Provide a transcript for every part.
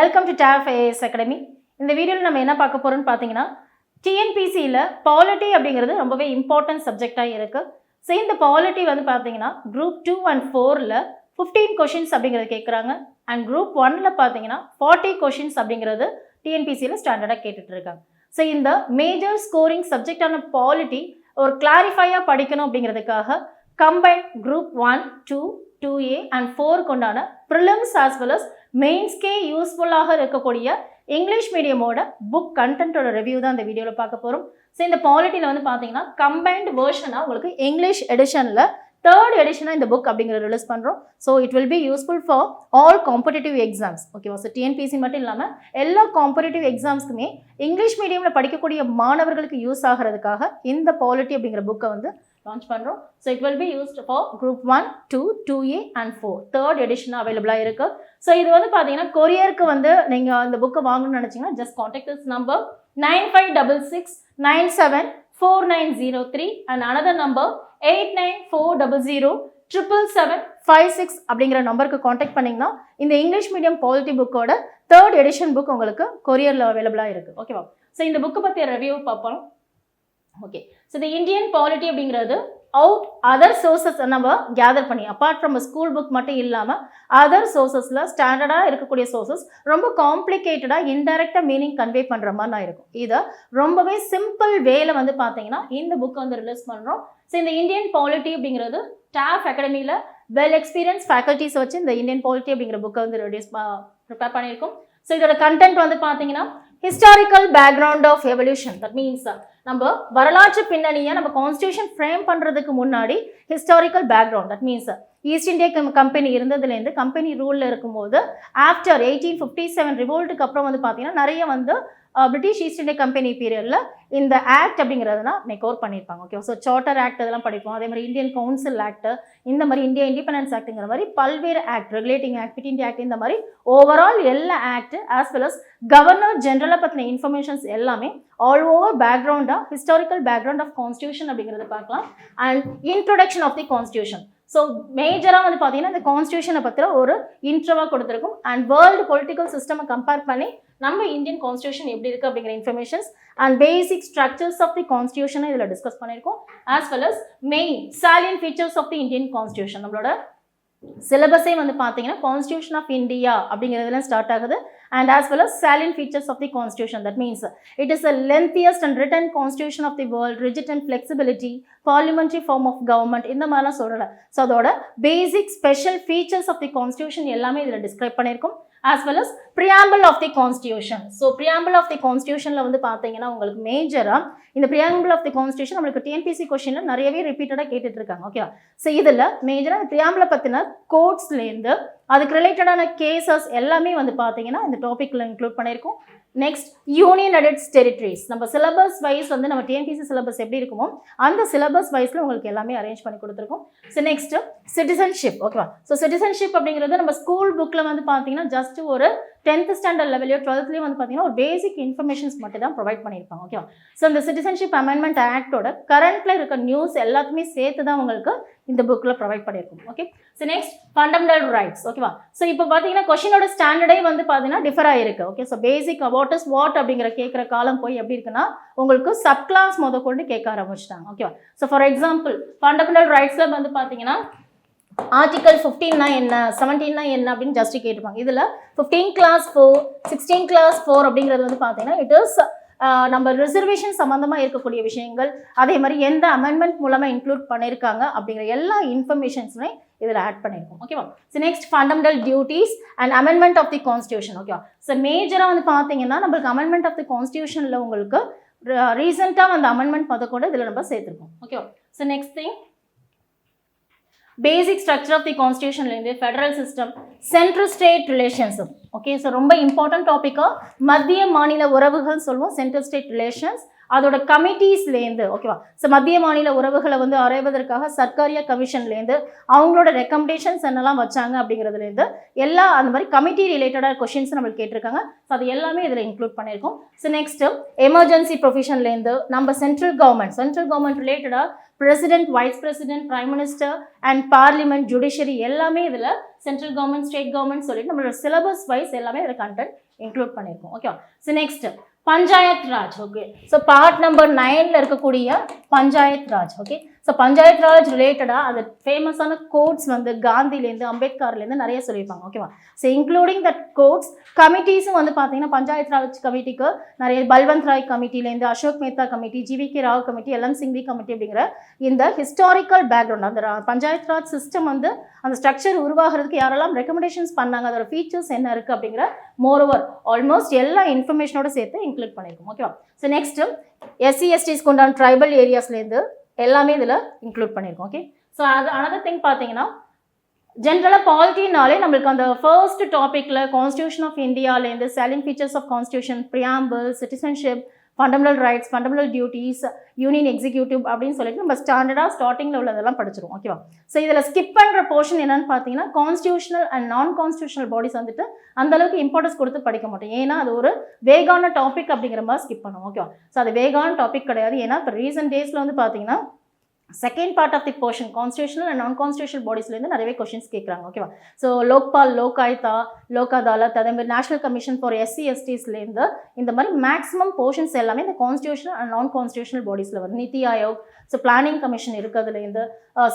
Welcome to TAF IAS academy. இந்த வீடியோவில் நம்ம என்ன பார்க்க போகிறோம்னு பார்த்தீங்கன்னா, டிஎன்பிசியில் பாலிட்டி அப்படிங்கிறது ரொம்பவே இம்பார்ட்டன்ட் சப்ஜெக்டாக இருக்குது. ஸோ இந்த பாலிட்டி வந்து பார்த்தீங்கன்னா குரூப் 2 and 4ல் 15 கொஷின்ஸ் அப்படிங்கிறது கேட்குறாங்க. அண்ட் குரூப் 1ல் பார்த்தீங்கன்னா 40 கொஷின்ஸ் அப்படிங்கிறது டிஎன்பிசியில் ஸ்டாண்டர்டாக கேட்டுட்டு இருக்காங்க. ஸோ இந்த மேஜர் ஸ்கோரிங் சப்ஜெக்டான பாலிட்டி ஒரு கிளாரிஃபையாக படிக்கணும் அப்படிங்கிறதுக்காக கம்பைன் குரூப் 1, 2, 2A and 4 கொண்டான ப்ரிலிம்ஸ் ஆஸ் வெல் அஸ் மெயின்ஸ்கே யூஸ்ஃபுல்லாக இருக்கக்கூடிய இங்கிலீஷ் மீடியமோட புக் கண்டென்ட்டோட ரிவ்யூ தான் இந்த வீடியோவில் பார்க்க போகிறோம். ஸோ இந்த பாலிட்டியில் வந்து பார்த்தீங்கன்னா கம்பைன்டு வேர்ஷனாக உங்களுக்கு இங்கிலீஷ் எடிஷனில் 3rd எடிஷனாக இந்த புக் அப்படிங்கிறத ரிலீஸ் பண்ணுறோம். So it will be useful for all competitive exams. ஓகேவா? ஸோ டிஎன்பிசி மட்டும் இல்லாமல் எல்லா காம்படிட்டிவ் எக்ஸாம்ஸ்க்குமே இங்கிலீஷ் மீடியமில் படிக்கக்கூடிய மாணவர்களுக்கு யூஸ் ஆகிறதுக்காக இந்த பாலிட்டி அப்படிங்கிற புக்கை வந்து லான்ச் பண்ணுறோம். So it will be used for group 1, 2, 2A and 4 3rd edition அவைலபிளாக இருக்குது. ஸோ இது வந்து பார்த்தீங்கன்னா கொரியருக்கு வந்து நீங்கள் இந்த புக்கை வாங்கணும்னு நினச்சிங்கன்னா just contact this number 9566974903 and another number 8940077756 அப்படிங்கிற நம்பருக்கு காண்டாக்ட் பண்ணிங்கன்னா இந்த இங்கிலீஷ் மீடியம் பாலிட்டி புக்கோட 3rd எடிஷன் புக் உங்களுக்கு கொரியரில் அவைலபிளாக இருக்குது. ஓகேவா? ஸோ இந்த புக்கை பற்றிய ரிவ்யூ பார்ப்போம். ஓகே, ஸோ இந்த இந்தியன் பாலிட்டி அப்படிங்கிறது அவுட் அதர் சோர்சஸ் நம்ம கேதர் பண்ணி அப்பார்ட் ஃப்ரம் ஸ்கூல் புக் மட்டும் இல்லாமல் அதர் சோர்சஸில் ஸ்டாண்டர்டாக இருக்கக்கூடிய சோர்சஸ் ரொம்ப காம்ப்ளிகேட்டடாக இன்டெரக்டாக மீனிங் கன்வே பண்ணுற மாதிரி நான் இருக்கும். இதை ரொம்பவே சிம்பிள் வேல வந்து பார்த்தீங்கன்னா இந்த புக்கை வந்து ரிலீஸ் பண்ணுறோம். ஸோ இந்த இந்தியன் பாலிட்டி அப்படிங்கிறது TAF அகாடமியில் வெல் எக்ஸ்பீரியன்ஸ் ஃபேக்கல்ட்டிஸ் வச்சு இந்த இந்தியன் பாலிட்டி அப்படிங்கிற புக்கை வந்து ப்ரிப்பேர் பண்ணியிருக்கோம். ஸோ இதோட கண்டென்ட் வந்து பார்த்தீங்கன்னா historical background of evolution. That means நம்ம வரலாற்று பின்னணியை நம்ம கான்ஸ்டியூஷன் ஃப்ரேம் பண்ணுறதுக்கு முன்னாடி historical background. That means east India company இருந்ததுலேருந்து கம்பெனி ரூலில் இருக்கும்போது ஆஃப்டர் 1857 ரிவோல்ட்டுக்கு அப்புறம் வந்து பார்த்தீங்கன்னா நிறைய வந்து பிரிட்டிஷ் ஈஸ்ட் இந்தியா கம்பெனி பீரியடில் இந்த ஆக்ட் அப்படிங்கிறதுனா மேக் ஓவர் பண்ணியிருப்பாங்க. ஓகே, ஸோ சார்ட்டர் ஆக்ட் இதெல்லாம் படிப்போம். அதே மாதிரி இந்தியன் கவுன்சில் ஆக்ட், இந்த மாதிரி இந்தியா இண்டிபெண்டன்ஸ் ஆக்ட்டுங்கிற மாதிரி பல்வேறு act, regulating act, pitt India act, இந்த மாதிரி ஓவரால் எல்லா act as well as governor ஜென்ரலாக பற்றின இன்ஃபர்மேஷன்ஸ் எல்லாமே ஆல் ஓவர் பேக்ரவுண்டாக ஹிஸ்டாரிக்கல் பேக்ரவுண்ட் ஆஃப் கான்ஸ்டியூஷன் அப்படிங்கிறத பார்க்கலாம். And introduction of the constitution. So மேஜராக வந்து பார்த்தீங்கன்னா இந்த கான்ஸ்டியூஷனை பற்றின ஒரு இன்ட்ரோவாக கொடுத்துருக்கும். அண்ட் வேர்ல்டு பொலிட்டிக்கல் சிஸ்டமை கம்பேர் பண்ணி நம்ம இந்தியன் கான்ஸ்டியூஷன் எப்படி இருக்குது அப்படிங்கிற informations and basic structures of the கான்ஸ்டியூஷனை இதில் டிஸ்கஸ் பண்ணியிருக்கோம். As well as main salient features of the Indian constitution. நம்மளோட சிலபஸே வந்து பார்த்தீங்கன்னா கான்ஸ்டியூஷன் ஆஃப் இந்தியா அப்படிங்கிறதுல ஸ்டார்ட் ஆகுது. And as well as salient features of the constitution. That means it is the lengthiest and written constitution of the world, rigid and flexibility, parliamentary form of government, இந்த மாதிரிலாம் சொல்லலை. So அதோட basic special features of the constitution எல்லாமே இதில் describe பண்ணியிருக்கோம். as well as preamble of the constitution. So preamble of the constitutionல வந்து பார்த்தீங்கன்னா உங்களுக்கு மேஜராக இந்த preamble of the constitution நம்மளுக்கு டிஎன்பிசி கொஸ்டினில் நிறையவே ரிப்பீட்டடாக கேட்டுட்டு இருக்காங்க. ஓகேவா? ஸோ இதில் மேஜராக இந்த preamble பற்றின கோட்ஸ்லேருந்து அதுக்கு ரிலேட்டடான கேசஸ் எல்லாமே வந்து பார்த்தீங்கன்னா இந்த டாப்பிக்கில் இன்க்ளூட் பண்ணியிருக்கோம். Next union and territories. நம்ம சிலபஸ் வைஸ் வந்து நம்ம டிஎன்பிசி சிலபஸ் எப்படி இருக்குமோ அந்த சிலபஸ் வைஸில் உங்களுக்கு எல்லாமே அரேஞ்ச் பண்ணி கொடுத்துருக்கோம். So next citizenship. ஓகேவா? ஸோ சிட்டிசன்ஷிப் அப்படிங்கிறது நம்ம ஸ்கூல் புக்கில் வந்து பார்த்தீங்கன்னா ஜஸ்ட் ஒரு 10th ஸ்டாண்டர்ட் லெவலையோ 12thலேயும் வந்து பார்த்தீங்கன்னா ஒரு பேசிக் இன்ஃபர்மேஷன்ஸ் மட்டும் தான் ப்ரொவைட் பண்ணியிருப்பாங்க. ஓகேவா? ஸோ இந்த சிட்டிசன்ஷிப் அமெண்ட்மெண்ட் ஆக்டோட கரண்ட்டில் இருக்க நியூஸ் எல்லாத்துமே சேர்த்து தான் உங்களுக்கு இந்த புக்கில் ப்ரொவைட் பண்ணியிருக்கோம். Okay, so next fundamental rights. ஓகேவா? ஸோ இப்போ பார்த்தீங்கன்னா கொஷினோட ஸ்டாண்டர்டே வந்து பார்த்தீங்கன்னா டிஃபர் ஆகிருக்கு. Okay, so basic what is what அப்படிங்கிற கேட்குற காலம் போய் எப்படி இருக்குன்னா உங்களுக்கு சப் கிளாஸ் கொண்டு கேட்க ஆரம்பிச்சிட்டாங்க. ஓகேவா? ஸோ ஃபார் எக்ஸாம்பிள் ஃபண்டமெண்டல் ரைட்ஸில் வந்து பார்த்தீங்கன்னா ஆர்டிகல் 15னா என்ன, 17னா என்ன அப்படின்னு ஜஸ்ட் கேட்டுப்பாங்க. இதில் 15 class 4, 16 class 4 அப்படிங்கிறது வந்து பார்த்தீங்கன்னா இட் இஸ் நம்ம ரிசர்வேஷன் சம்மந்தமாக இருக்கக்கூடிய விஷயங்கள், அதே மாதிரி எந்த அமெண்ட்மெண்ட் மூலமாக இன்க்ளூட் பண்ணியிருக்காங்க அப்படிங்கிற எல்லா இன்ஃபர்மேஷன்ஸுமே இதில் ஆட் பண்ணியிருக்கோம். ஓகேவா? So next fundamental duties and amendment of the constitution. ஓகேவா? ஸோ மேஜராக வந்து பார்த்தீங்கன்னா நம்மளுக்கு அமெண்ட்மெண்ட் ஆஃப் தி கான்ஸ்டியூஷனில் உங்களுக்கு ரீசெண்டாக அந்த அமெண்ட்மெண்ட் மொதல் கூட இதில் நம்ம சேர்த்துருக்கோம். ஓகேவா? So next thing basic structure of the கான்ஸ்டியூஷன்லேருந்து ஃபெடரல் சிஸ்டம், சென்ட்ரல் ஸ்டேட் ரிலேஷன்ஸும். ஓகே, ஸோ ரொம்ப இம்பார்ட்டன்ட் டாப்பிக்காக மத்திய மாநில உறவுகள் சொல்லுவோம், சென்ட்ரல் ஸ்டேட் ரிலேஷன்ஸ், அதோட கமிட்டிஸ்லேருந்து. ஓகேவா? ஸோ மத்திய மாநில உறவுகளை வந்து ஆராய்வதற்காக சர்க்காரியா கமிஷன்லேருந்து அவங்களோட ரெக்கமெண்டேஷன்ஸ் என்னெல்லாம் வச்சாங்க அப்படிங்கிறதுலேருந்து எல்லா அந்த மாதிரி கமிட்டி ரிலேட்டடாக கொஷின்ஸ் நம்மளுக்கு கேட்டிருக்காங்க. ஸோ அது எல்லாமே இதில் இன்க்ளூட் பண்ணியிருக்கோம். ஸோ நெக்ஸ்ட்டு எமர்ஜென்சி ப்ரொவிஷன்லேருந்து நம்ம சென்ட்ரல் கவர்மெண்ட் ரிலேட்டடாக president, vice president, prime minister and parliament, judiciary எல்லாமே இதில் சென்ட்ரல் கவர்மெண்ட், ஸ்டேட் கவர்மெண்ட் சொல்லிட்டு நம்மளோட சிலபஸ் வைஸ் எல்லாமே இதில் கண்டென்ட் இன்க்ளூட் பண்ணியிருக்கோம். ஓகேவா? So next panchayat raj. Okay, so part number 9ல் இருக்கக்கூடிய பஞ்சாயத் ராஜ். ஓகே, ஸோ பஞ்சாயத் ராஜ் ரிலேட்டடாக அது ஃபேமஸான கோட்ஸ் வந்து காந்திலேருந்து அம்பேத்கர்லேருந்து நிறைய சொல்லியிருப்பாங்க. ஓகேவா? ஸோ இன்க்ளூடிங் தட் கோட்ஸ் கமிட்டிஸும் வந்து பார்த்தீங்கன்னா பஞ்சாயத் ராஜ் கமிட்டிக்கு நிறைய பல்வந்த் ராய் கமிட்டிலேருந்து Ashok Mehta committee, GVK Rao committee, LM Singhvi committee அப்படிங்கிற இந்த ஹிஸ்டாரிக்கல் பேக்ரவுண்ட் அந்த பஞ்சாயத் ராஜ் சிஸ்டம் வந்து அந்த ஸ்ட்ரக்சர் உருவாகிறதுக்கு யாரெல்லாம் ரெக்கமெண்டேஷன்ஸ் பண்ணாங்க, அதோட ஃபீச்சர்ஸ் என்ன இருக்குது அப்படிங்கிற மோரோவர் ஆல்மோஸ்ட் எல்லா இன்ஃபர்மேஷனோட சேர்த்து இன்க்ளூட் பண்ணியிருக்கோம். ஓகேவா? ஸோ நெக்ஸ்ட் எஸ்சிஎஸ்டிஸ்க்கு உண்டான ட்ரைபல் ஏரியாஸ்லேருந்து எல்லாமே இதில் இன்க்ளூட் பண்ணியிருக்கோம். ஓகே, ஸோ அது அனதர் திங் பார்த்தீங்கன்னா ஜென்ரலாக பாலிட்டினாலே நம்மளுக்கு அந்த ஃபர்ஸ்ட் டாப்பிக்கில் கான்ஸ்டியூஷன் ஆஃப் இந்தியாவிலேருந்து salient features of constitution, preamble, citizenship, fundamental rights, fundamental duties, union executive அப்படின்னு சொல்லிட்டு நம்ம ஸ்டாண்டர்டாக ஸ்டார்டிங்கில் உள்ளதெல்லாம் படிச்சிருவோம். ஓகேவா? ஸோ இதில் ஸ்கிப் பண்ணுற போர்ஷன் என்னன்னு பார்த்தீங்கன்னா constitutional and non constitutional bodies வந்துட்டு அந்தளவுக்கு இம்பார்ட்டன்ஸ் கொடுத்து படிக்க மாட்டோம். ஏன்னா அது ஒரு வேகான டாபிக் அப்படிங்கிற மாதிரி ஸ்கிப் பண்ணுவோம். ஓகேவா? ஸோ அது வேகான டாபிக் கிடையாது. ஏன்னா இப்போ ரீசெண்ட் டேஸில் வந்து பார்த்தீங்கன்னா second part of the portion constitutional and non constitutional பாடிஸ்லேருந்து நிறையவே கொஸ்டின்ஸ் கேட்குறாங்க. ஓகேவா? ஸோ லோக்பால், லோக் ஆயுக்தா, லோக் அதாலத், அதேமாதிரி நேஷனல் கமிஷன் ஃபார் எஸ்சிஎஸ்டிஸ்லேருந்து இந்த மாதிரி மேக்ஸிமம் போர்ஷன்ஸ் எல்லாமே இந்த கான்ஸ்டியூஷனல் அண்ட் நான் கான்ஸ்டியூஷனல் பாடிஸில் வரும். NITI Aayog, so planning commission இருக்கிறதுலேருந்து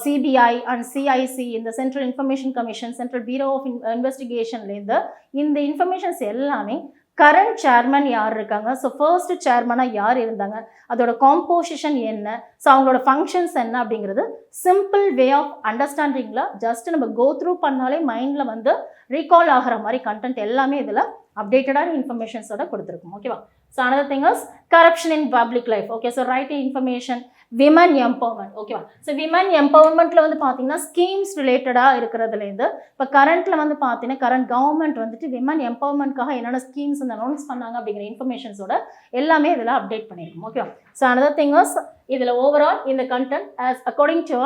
சிபிஐ அண்ட் சிஐசி, இந்த central information commission, central bureau of இன்வெஸ்டிகேஷன்லேருந்து இந்த இன்ஃபர்மேஷன்ஸ் எல்லாமே கரண்ட் சேர்மன் யார் இருக்காங்க, ஸோ ஃபர்ஸ்ட் சேர்மனாக யார் இருந்தாங்க, அதோட காம்போசிஷன் என்ன, ஸோ அவங்களோட ஃபங்க்ஷன்ஸ் என்ன அப்படிங்கிறது சிம்பிள் வே ஆஃப் அண்டர்ஸ்டாண்டிங்கில் ஜஸ்ட் நம்ம கோ த்ரூ பண்ணாலே மைண்டில் வந்து ரீகால் ஆகிற மாதிரி கண்டென்ட் எல்லாமே இதில் அப்டேட்டடான இன்ஃபர்மேஷன்ஸோட கொடுத்துருக்கும். ஓகேவா? So another thing is corruption in public life. Okay, so right information, women empowerment. ஓகேவா? ஸோ விமன் எம்பவர்மெண்ட்டில் வந்து பார்த்தீங்கன்னா ஸ்கீம்ஸ் ரிலேட்டடாக இருக்கிறதுலேருந்து இப்போ கரண்ட்டில் வந்து பார்த்தீங்கன்னா கரண்ட் கவர்மெண்ட் வந்துட்டு விமன் எம்பவர்மெண்ட்காக என்னென்ன ஸ்கீம்ஸ் வந்து அனௌன்ஸ் பண்ணாங்க அப்படிங்கிற இன்ஃபர்மேஷன்ஸோட எல்லாமே இதில் அப்டேட் பண்ணியிருக்கோம். ஓகேவா? ஸோ அனதர் திங் இஸ் இதில் ஓவரால் இந்த content as according to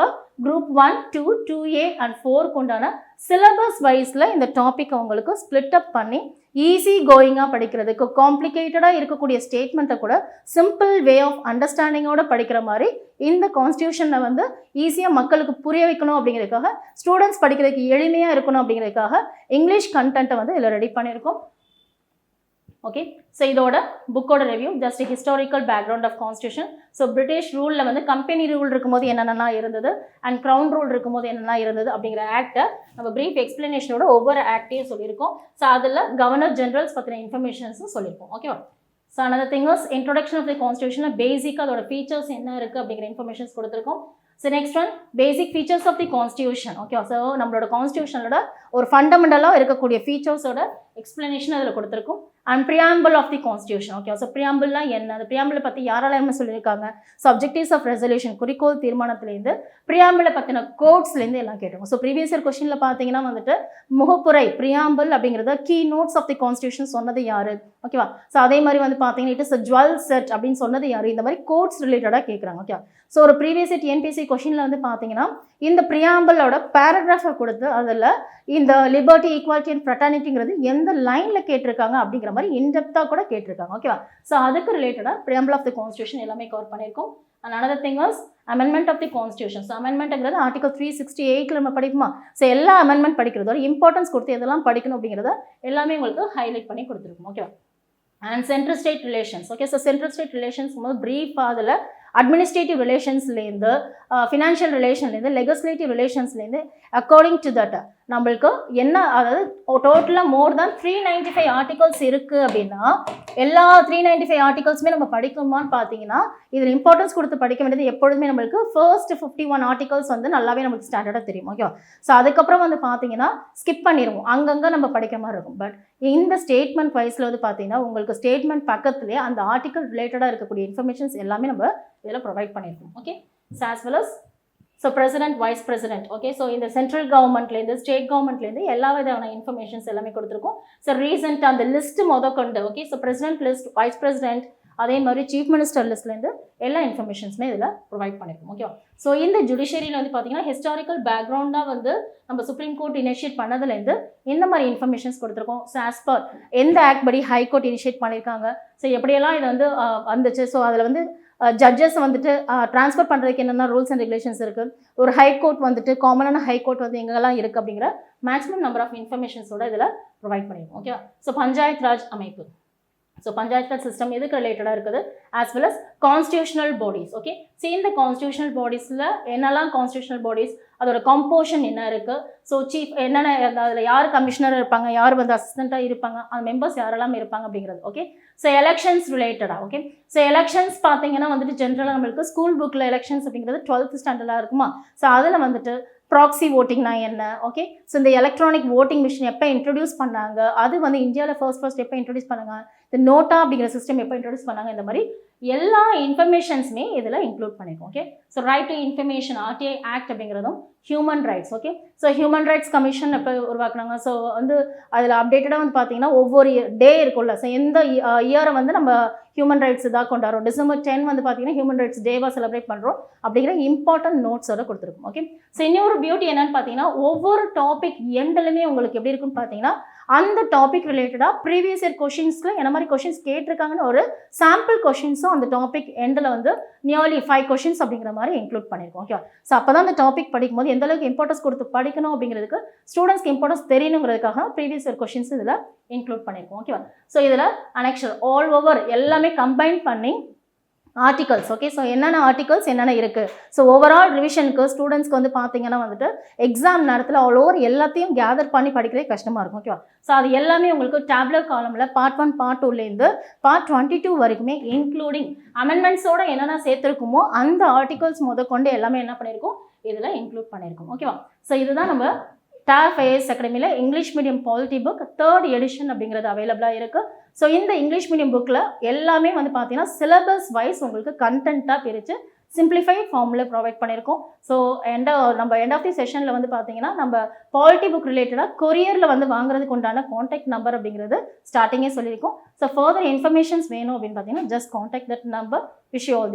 group 1, 2, 2A and 4 உண்டான சிலபஸ் வைஸில் இந்த டாப்பிக்கை உங்களுக்கு ஸ்பிளிட் அப் பண்ணி ஈஸி கோயிங்காக படிக்கிறதுக்கு, காம்ப்ளிகேட்டடாக இருக்கக்கூடிய ஸ்டேட்மெண்ட்டை கூட சிம்பிள் வே ஆஃப் அண்டர்ஸ்டாண்டிங்கோட படிக்கிற மாதிரி இந்த கான்ஸ்டியூஷனை வந்து ஈஸியாக மக்களுக்கு புரிய வைக்கணும் அப்படிங்கிறதுக்காக, ஸ்டூடெண்ட்ஸ் படிக்கிறதுக்கு எளிமையாக இருக்கணும் அப்படிங்கிறதுக்காக இங்கிலீஷ் கண்டென்ட்டை வந்து இதில் ரெடி பண்ணியிருக்கோம். ஓகே, ஸோ இதோட புக்கோட review just historical background of constitution. So British ரூலில் வந்து கம்பெனி ரூல் இருக்கும்போது என்னென்னலாம் இருந்தது அண்ட் க்ரௌன் ரூல் இருக்கும்போது என்னெல்லாம் இருந்தது அப்படிங்கிற ஆக்டை நம்ம ப்ரீஃப் எக்ஸ்பிளனேஷனோட ஒவ்வொரு ஆக்டையும் சொல்லியிருக்கோம். ஸோ அதில் கவர்னர் ஜெனரல்ஸ் பற்றின இன்ஃபர்மேஷன்ஸும் சொல்லியிருக்கோம். ஓகேவா? So another thing is introduction of the கான்ஸ்டியூஷனில் பேசிக்காக அதோட ஃபீச்சர்ஸ் என்ன இருக்குது அப்படிங்கிற இன்ஃபர்மேஷன்ஸ் கொடுத்துருக்கோம். So next one basic features of the constitution. Okay, so நம்மளோட கான்ஸ்டியூஷனோட ஒரு ஃபண்டமெண்டலாக இருக்கக்கூடிய ஃபீச்சர்ஸோட எக்ஸ்பிளனேஷன் அதில் கொடுத்துருக்கும். And preamble of the constitution. Okay, so ப்ரியாம்பிள்லாம் என்ன, அந்த ப்ரியாம்பிளை பற்றி யாரெல்லாம் என்ன சொல்லியிருக்காங்க, சப்ஜெக்டிவ்ஸ் ஆஃப் ரெசல்யூஷன் குறிக்கோள் தீர்மானத்துலேருந்து ப்ரியாம்பிளை பற்றின கோட்ஸ்லேருந்து எல்லாம் கேட்டுருக்கோம். ஸோ ப்ரீவியஸ் இயர் கொஸ்டினில் பார்த்தீங்கன்னா வந்துட்டு முகப்புரை ப்ரியாம்பிள் அப்படிங்கிறத key notes of the constitution சொன்னது யார், ஓகேவா? ஸோ அதே மாதிரி வந்து பார்த்தீங்கன்னா it is a jewel set அப்படின்னு சொன்னது யார், இந்த மாதிரி கோட்ஸ் ரிலேட்டடாக கேட்குறாங்க. ஓகே, ஸோ ஒரு ப்ரீவியஸ் இயர் டிஎன்பிஎஸ்சி கொஸ்டினில் வந்து பார்த்தீங்கன்னா இந்த ப்ரியாம்பிளோட பேராகிராஃபை கொடுத்து அதில் இந்த லிபர்ட்டி, ஈக்குவாலிட்டி அண்ட் ஃப்ரெட்டர்னிட்டிங்கிறது எந்த லைனில் கேட்டிருக்காங்க அப்படிங்கிற மாதிரி இன்டெப்த்தாக கூட கேட்டிருக்காங்க. ஓகேவா? ஸோ அதுக்கு ரிலேட்டடாக ப்ரியாம்பிள் ஆஃப் தி கான்ஸ்டியூஷன் எல்லாமே கவர் பண்ணியிருக்கோம். And another thing was amendment of the constitution. So அமெண்ட்மெண்ட்ங்கிறது ஆர்டிகல் 368 நம்ம படிக்குமா, ஸோ எல்லா அமெண்ட்மெண்ட் படிக்கிறதோட இம்பார்ட்டன்ஸ் கொடுத்து எதெல்லாம் படிக்கணும் அப்படிங்கிறத எல்லாமே உங்களுக்கு ஹைலைட் பண்ணி கொடுத்துருக்கும். ஓகேவா? And central state relations. Okay, so central state relations போது ப்ரீஃபாக அதில் அட்மினிஸ்ட்ரேட்டிவ் ரிலேஷன்ஸ்லேருந்து, ஃபினான்ஷியல் ரிலேஷன்லேருந்து, லெஜிஸ்லேட்டிவ் ரிலேஷன்ஸ்லேருந்து அக்கார்டிங் டு தட் நம்மளுக்கு என்ன, அதாவது டோட்டலாக மோர் தேன் 395 ஆர்டிகல்ஸ் இருக்குது அப்படின்னா எல்லா 395 ஆர்டிகல்ஸுமே நம்ம படிக்கணுமான்னு பார்த்தீங்கன்னா இதில் இம்பார்ட்டன்ஸ் கொடுத்து படிக்க வேண்டியது எப்பொழுதுமே நம்மளுக்கு ஃபர்ஸ்ட் 51 ஆர்டிகல்ஸ் வந்து நல்லாவே நம்மளுக்கு ஸ்டாண்டர்டாக தெரியும். ஓகேவா? ஸோ அதுக்கப்புறம் வந்து பார்த்தீங்கன்னா ஸ்கிப் பண்ணிடுவோம், அங்கங்கே நம்ம படிக்கிற மாதிரி இருக்கும். பட் இந்த ஸ்டேட்மெண்ட் வைஸில் வந்து பார்த்தீங்கன்னா உங்களுக்கு ஸ்டேட்மெண்ட் பக்கத்துலேயே அந்த ஆர்டிகல் ரிலேட்டடாக இருக்கக்கூடிய இன்ஃபர்மேஷன்ஸ் எல்லாமே நம்ம இதில் ப்ரொவைட் பண்ணியிருக்கோம். Okay, so as well us so president, vice president. Okay, so இந்த சென்ட்ரல் கவர்மெண்ட்லேருந்து, ஸ்டேட் கவர்மெண்ட்லேருந்து எல்லா விதமான இன்ஃபர்மேஷன்ஸ் எல்லாமே கொடுத்துருக்கோம். ஸோ ரீசெண்ட் அந்த லிஸ்ட்டு கொண்டு, okay, so president list, vice president, அதே மாதிரி சீஃப் மினிஸ்டர் லிஸ்ட்லேருந்து எல்லா இன்ஃபர்மேஷன்ஸுமே இதில் ப்ரொவைட் பண்ணியிருக்கோம். ஓகேவா? ஸோ இந்த ஜுடிஷியரியில் வந்து பார்த்தீங்கன்னா ஹிஸ்டாரிக்கல் பேக்ரவுண்டாக வந்து நம்ம சுப்ரீம் கோர்ட் இனிஷியேட் பண்ணதுலேருந்து இந்த மாதிரி இன்ஃபர்மேஷன்ஸ் கொடுத்துருக்கோம். ஸோ ஆஸ் பர் எந்த ஆக்ட் படி ஹைகோர்ட் இனிஷியேட் பண்ணியிருக்காங்க, ஸோ எப்படியெல்லாம் இது வந்து வந்துச்சு, ஸோ அதில் வந்து ஜட்ஜஸ் வந்துட்டு ட்ரான்ஸ்ஃபர் பண்ணுறதுக்கு என்னென்ன ரூல்ஸ் அண்ட் ரெகுலேஷன்ஸ் இருக்குது, ஒரு ஹை கோர்ட் வந்துட்டு காமனான ஹை கோர்ட் வந்து எங்கெல்லாம் இருக்குது அப்படிங்கிற மேக்ஸிமம் நம்பர் ஆஃப் இன்ஃபர்மேஷன்ஸோட இதில் ப்ரொவைட் பண்ணியிருக்கோம். ஓகேவா? ஸோ பஞ்சாயத் ராஜ் அமைப்பு, ஸோ பஞ்சாயத் ராஜ் சிஸ்டம் எதுக்கு ரிலேட்டடாக இருக்குது, as well as constitutional bodies. Okay, so இந்த கான்ஸ்டியூஷனல் பாடிஸில் என்னெல்லாம் கான்ஸ்டியூஷனல் பாடிஸ், அதோட கம்போஷன் என்ன இருக்குது, ஸோ சீஃப் என்னென்ன, அதில் யார் கமிஷனர் இருப்பாங்க, யார் வந்து அசிஸ்டண்ட்டாக இருப்பாங்க, அந்த மெம்பர்ஸ் யாரெல்லாம் இருப்பாங்க அப்படிங்கிறது. ஓகே, ஸோ எலெக்ஷன்ஸ் ரிலேட்டடாக. ஓகே, ஸோ எலெக்ஷன்ஸ் பார்த்தீங்கன்னா வந்துட்டு ஜென்ரலாக நம்மளுக்கு ஸ்கூல் புக்கில் எலெக்ஷன்ஸ் அப்படிங்கிறது 12th ஸ்டாண்டர்டாக இருக்குமா, ஸோ அதில் வந்துட்டு ப்ராக்ஸி ஓட்டிங்னா என்ன, ஓகே, ஸோ இந்த எலக்ட்ரானிக் ஓட்டிங் மிஷின் எப்போ இன்ட்ரடியூஸ் பண்ணாங்க, அது வந்து இந்தியாவில் ஃபர்ஸ்ட் எப்போ இன்ட்ரடியூஸ் பண்ணாங்க, இந்த நோட்டா அப்படிங்கிற சிஸ்டம் எப்போ இன்ட்ரடியூஸ் பண்ணாங்க, இந்த மாதிரி எல்லா இன்ஃபர்மேஷன்ஸுமே இதில் இன்க்ளூட் பண்ணியிருக்கோம். Okay, so right to information RTI act அப்படிங்கிறதும் human rights. Okay, so human rights commission எப்போ உருவாக்குனாங்க, ஸோ வந்து அதில் அப்டேட்டடாக வந்து பார்த்தீங்கன்னா ஒவ்வொரு டே இருக்கும்ல, ஸோ எந்த இயரை வந்து நம்ம ஹியூமன் ரைட்ஸ் இதாக கொண்டாடுறோம், December 10 வந்து பார்த்தீங்கன்னா ஹியூமன் ரைட்ஸ் டேவாக செலிப்ரேட் பண்ணுறோம் அப்படிங்கிற இம்பார்ட்டன்ட் நோட்ஸோட கொடுத்துருக்கும். ஓகே, ஸோ இன்னொரு பியூட்டி என்னன்னு பார்த்தீங்கன்னா ஒவ்வொரு டாபிக் எண்ட்லுமே உங்களுக்கு எப்படி இருக்குன்னு பார்த்தீங்கன்னா அந்த டாபிக் ரிலேட்டடாக ப்ரீவியஸ் இயர் கொஷின்ஸில் என்ன மாதிரி கொஷின்ஸ் கேட்டிருக்காங்கன்னு ஒரு சாம்பிள் கொஷின்ஸும் அந்த டாபிக் எண்டில் வந்து நியர்லி 5 கொஷின்ஸ் அப்படிங்கிற மாதிரி இன்க்ளூட் பண்ணியிருக்கோம். ஓகே, ஸோ அப்போ தான் அந்த டாபிக் படிக்கும்போது எந்த அளவுக்கு இம்பார்ட்டன்ஸ் கொடுத்து படிக்கணும் அப்படிங்கிறதுக்கு ஸ்டூடெண்ட்ஸ்க்கு இம்பார்ட்டன்ஸ் தெரியணுங்கிறதுக்காக ப்ரீவியஸ் இயர் கொஷின்ஸ் இதில் இன்க்ளூட் பண்ணியிருக்கோம். ஓகேவா? ஸோ இதில் அனெக்ஷன் ஆல் ஓவர் எல்லாமே கம்பைன் பண்ணி ஆர்டிகல்ஸ். ஓகே, ஸோ என்னென்ன ஆர்டிகல்ஸ் என்னென்ன இருக்குது, ஸோ ஓவரால் ரிவிஷனுக்கு ஸ்டூடெண்ட்ஸ்க்கு வந்து பார்த்தீங்கன்னா வந்துட்டு எக்ஸாம் நேரத்தில் ஆல் ஓவர் எல்லாத்தையும் கேதர் பண்ணி படிக்கிறதே கஷ்டமாக இருக்கும். ஓகேவா? ஸோ அது எல்லாமே உங்களுக்கு டேப்லர் காலமில் பார்ட் 1 பார்ட் 2லேருந்து பார்ட் 22 வரைக்குமே இன்க்ளூடிங் அமெண்ட்மெண்ட்ஸோட என்னென்ன சேர்த்துருக்குமோ அந்த ஆர்டிகல்ஸ் முதற்கொண்டு எல்லாமே என்ன பண்ணியிருக்கோம் இதில் இன்க்ளூட் பண்ணியிருக்கோம். ஓகேவா? ஸோ இதுதான் நம்ம TAF IAS அகாடமியில் English medium polity book 3rd edition அப்படிங்கிறது அவைலபிளாக இருக்குது. ஸோ இந்த இங்கிலீஷ் மீடியம் புக்கில் எல்லாமே வந்து பார்த்தீங்கன்னா சிலபஸ் வைஸ் உங்களுக்கு கண்டென்ட்டாக பிரித்து சிம்பிளிஃபைட் ஃபார்மில் ப்ரொவைட் பண்ணியிருக்கோம். ஸோ நம்ம எண்ட் ஆஃப் தி செஷனில் வந்து பார்த்தீங்கன்னா நம்ம பாலிட்டி புக் ரிலேட்டடாக கொரியரில் வந்து வாங்குறதுக்கு உண்டான காண்டாக்ட் நம்பர் அப்படிங்கிறது ஸ்டார்டிங்கே சொல்லியிருக்கோம். ஸோ ஃபர்தர் இன்ஃபர்மேஷன்ஸ் வேணும் அப்படின்னு பார்த்தீங்கன்னா just contact that number. Wish you all